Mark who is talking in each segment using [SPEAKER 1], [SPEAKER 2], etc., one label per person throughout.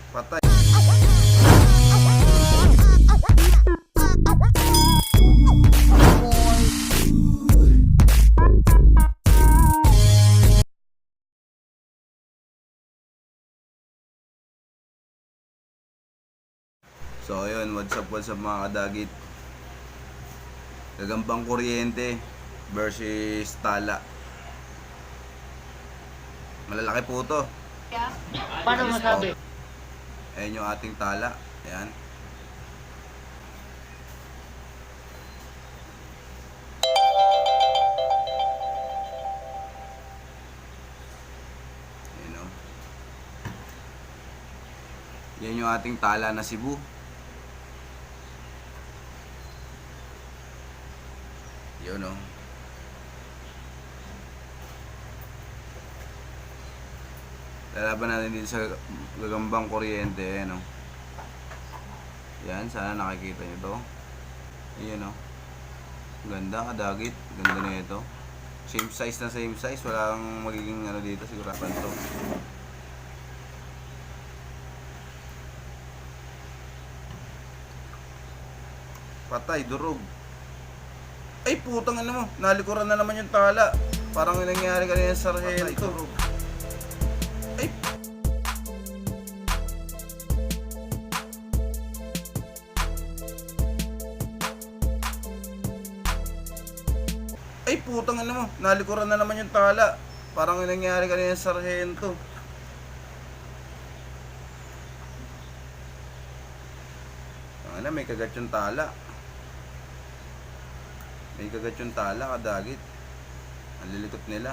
[SPEAKER 1] Patay. So ayun, what's up mga kadagit. Gagambang kuryente versus tala. Malalaki po to.
[SPEAKER 2] Paano masabi?
[SPEAKER 1] Ayan yung ating tala. Ayan. Ayan o. Yan yung ating tala na Cebu. Yun o. Lalaban natin dito sa gagambang kuryente. Ayan o. Yan, sana nakikita nyo to. Ayan o. Ganda, kadagit. Ganda na ito. Same size na same size. Walang magiging ano dito. Sigurapan to. Patay, durog. Ay, putang ano mo. Nalikuran na naman yung tala. Parang yung nangyari kanina sa sargento. Ay, ay, putang ano mo. Nalikuran na naman yung tala. Parang yung nangyari kanina sa sargento. Ano, may kagat yung tala. May kagat yung tala, kadagit. Ang lilikot nila.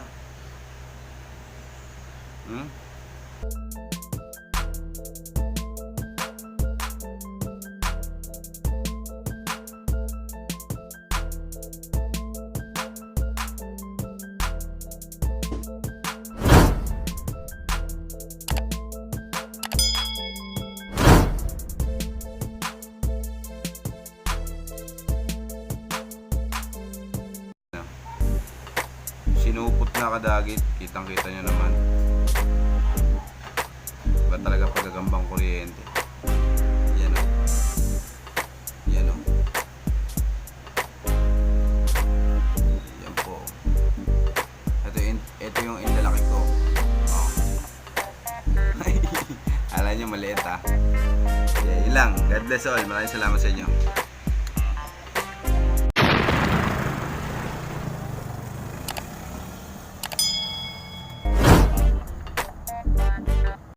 [SPEAKER 1] Sinupot na kadagit, kitang-kita nyo naman. Iba talaga pagagambang kuryente. Yan o. Yan o. Yan po. Ito yung inlalaki ko. Oh. Alam nyo, maliit ha. Yun lang. God bless all. Maraming salamat sa inyo.